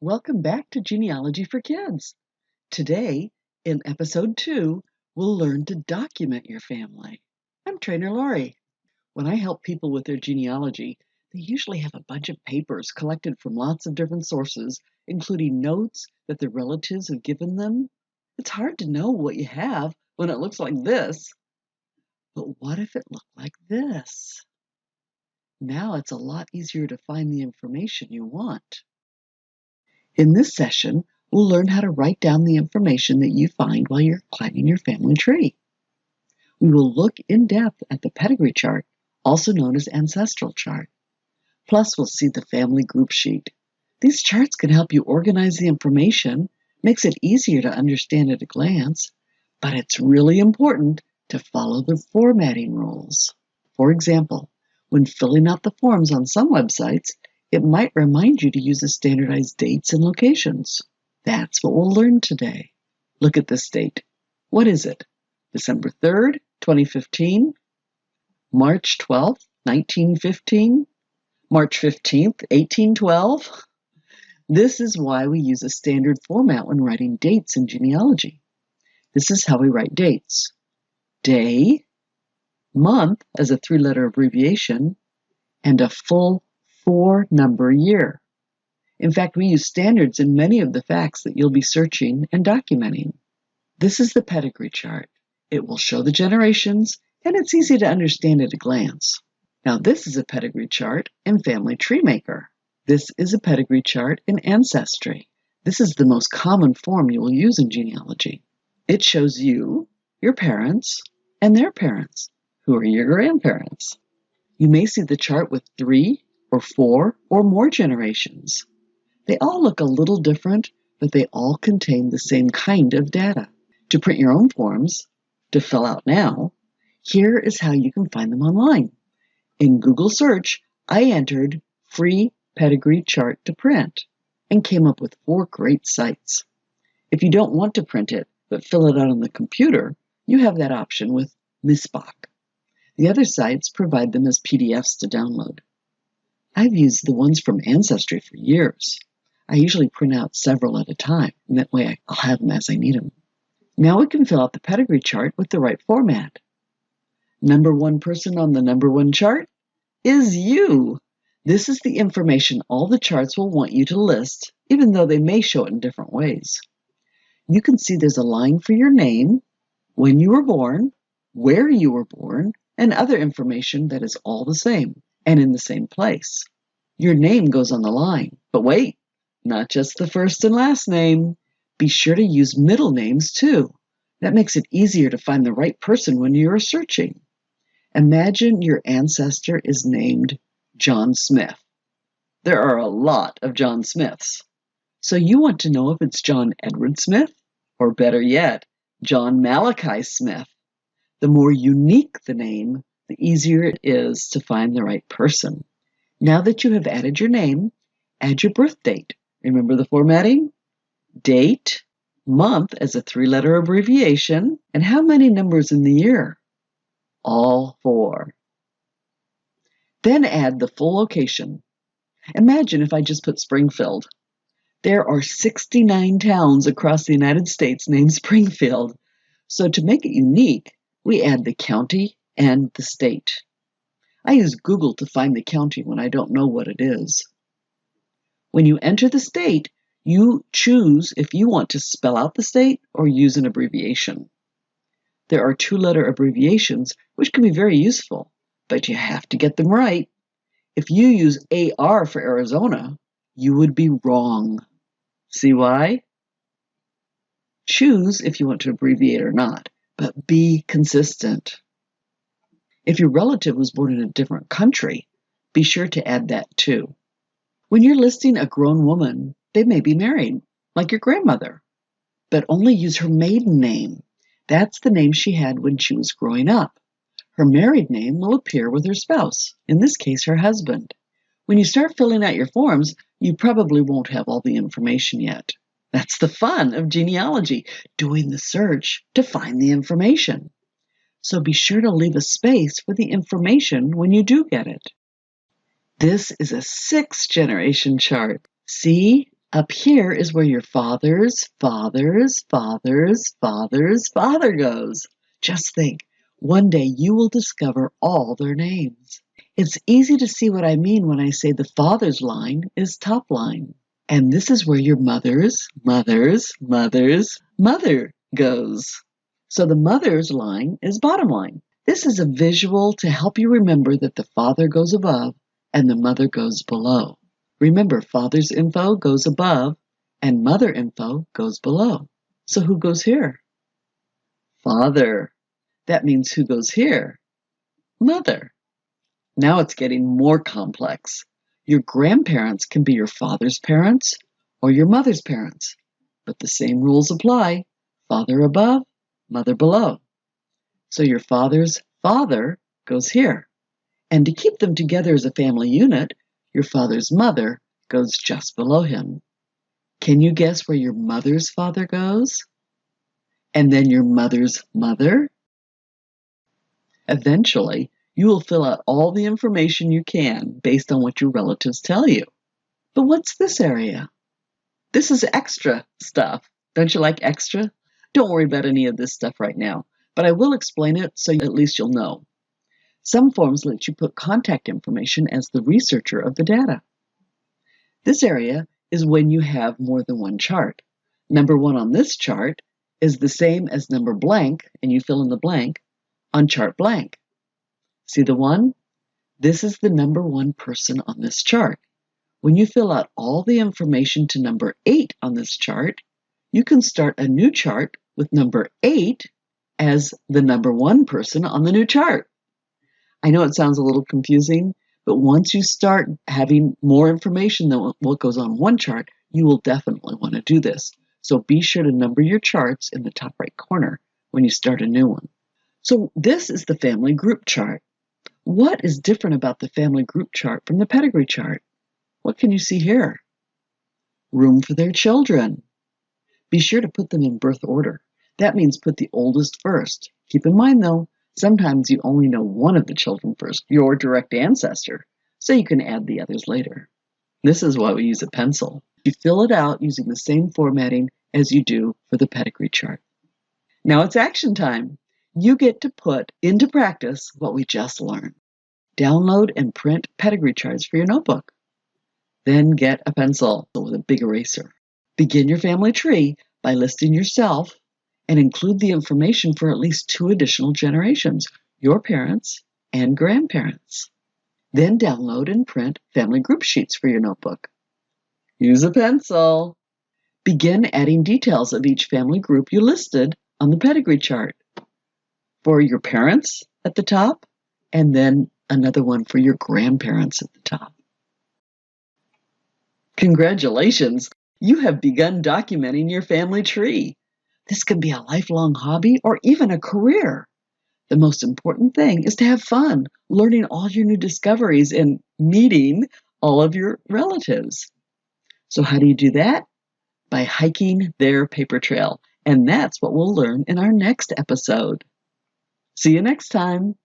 Welcome back to Genealogy for Kids. Today, in episode 2, we'll learn to document your family. I'm Trainer Lori. When I help people with their genealogy, they usually have a bunch of papers collected from lots of different sources, including notes that their relatives have given them. It's hard to know what you have when it looks like this. But what if it looked like this? Now it's a lot easier to find the information you want. In this session, we'll learn how to write down the information that you find while you're climbing your family tree. We will look in depth at the pedigree chart, also known as ancestral chart. Plus, we'll see the family group sheet. These charts can help you organize the information, makes it easier to understand at a glance, but it's really important to follow the formatting rules. For example, when filling out the forms on some websites, it might remind you to use the standardized dates and locations. That's what we'll learn today. Look at this date. What is it? December 3rd, 2015? March 12th, 1915? March 15th, 1812? This is why we use a standard format when writing dates in genealogy. This is how we write dates. Day, month as a 3-letter abbreviation, and a full 4-number year. In fact, we use standards in many of the facts that you'll be searching and documenting. This is the pedigree chart. It will show the generations, and it's easy to understand at a glance. Now, this is a pedigree chart in Family Tree Maker. This is a pedigree chart in Ancestry. This is the most common form you will use in genealogy. It shows you, your parents, and their parents, who are your grandparents. You may see the chart with 3 or 4 or more generations. They all look a little different, but they all contain the same kind of data. To print your own forms, to fill out now, here is how you can find them online. In Google search, I entered free pedigree chart to print and came up with 4 great sites. If you don't want to print it, but fill it out on the computer, you have that option with Misbach. The other sites provide them as PDFs to download. I've used the ones from Ancestry for years. I usually print out several at a time, and that way I'll have them as I need them. Now we can fill out the pedigree chart with the right format. Number 1 person on the number 1 chart is you. This is the information all the charts will want you to list, even though they may show it in different ways. You can see there's a line for your name, when you were born, where you were born, and other information that is all the same and in the same place. Your name goes on the line, but wait, not just the first and last name. Be sure to use middle names too. That makes it easier to find the right person when you are searching. Imagine your ancestor is named John Smith. There are a lot of John Smiths. So you want to know if it's John Edward Smith, or better yet, John Malachi Smith. The more unique the name, the easier it is to find the right person. Now that you have added your name, add your birth date. Remember the formatting? Date, month as a 3-letter abbreviation, and how many numbers in the year? All 4. Then add the full location. Imagine if I just put Springfield. There are 69 towns across the United States named Springfield. So to make it unique, we add the county and the state. I use Google to find the county when I don't know what it is. When you enter the state, you choose if you want to spell out the state or use an abbreviation. There are 2-letter abbreviations, which can be very useful, but you have to get them right. If you use AR for Arizona, you would be wrong. See why? Choose if you want to abbreviate or not, but be consistent. If your relative was born in a different country, be sure to add that too. When you're listing a grown woman, they may be married, like your grandmother, but only use her maiden name. That's the name she had when she was growing up. Her married name will appear with her spouse, in this case her husband. When you start filling out your forms, you probably won't have all the information yet. That's the fun of genealogy, doing the search to find the information. So be sure to leave a space for the information when you do get it. This is a 6-generation chart. See, Up here is where your father's father goes. Just think, one day you will discover all their names. It's easy to see what I mean when I say the father's line is top line. And this is where your mother's mother goes. So the mother's line is bottom line. This is a visual to help you remember that the father goes above and the mother goes below. Remember, father's info goes above and mother info goes below. So who goes here? Father. That means who goes here? Mother. Now it's getting more complex. Your grandparents can be your father's parents or your mother's parents, but the same rules apply. Father above, mother below. So your father's father goes here. And to keep them together as a family unit, your father's mother goes just below him. Can you guess where your mother's father goes? And then your mother's mother? Eventually, you will fill out all the information you can based on what your relatives tell you. But what's this area? This is extra stuff. Don't you like extra? Don't worry about any of this stuff right now, but I will explain it so at least you'll know. Some forms let you put contact information as the researcher of the data. This area is when you have more than one chart. Number 1 on this chart is the same as number blank, and you fill in the blank, on chart blank. See the 1? This is the number 1 person on this chart. When you fill out all the information to number 8 on this chart, you can start a new chart with number 8 as the number 1 person on the new chart. I know it sounds a little confusing, but once you start having more information than what goes on one chart, you will definitely want to do this. So be sure to number your charts in the top right corner when you start a new one. So this is the family group chart. What is different about the family group chart from the pedigree chart? What can you see here? Room for their children. Be sure to put them in birth order. That means put the oldest first. Keep in mind though, sometimes you only know one of the children first, your direct ancestor, so you can add the others later. This is why we use a pencil. You fill it out using the same formatting as you do for the pedigree chart. Now it's action time. You get to put into practice what we just learned. Download and print pedigree charts for your notebook. Then get a pencil with a big eraser. Begin your family tree by listing yourself and include the information for at least 2 additional generations, your parents and grandparents. Then download and print family group sheets for your notebook. Use a pencil. Begin adding details of each family group you listed on the pedigree chart. For your parents at the top, and then another one for your grandparents at the top. Congratulations! You have begun documenting your family tree. This can be a lifelong hobby or even a career. The most important thing is to have fun, learning all your new discoveries and meeting all of your relatives. So how do you do that? By hiking their paper trail. And that's what we'll learn in our next episode. See you next time.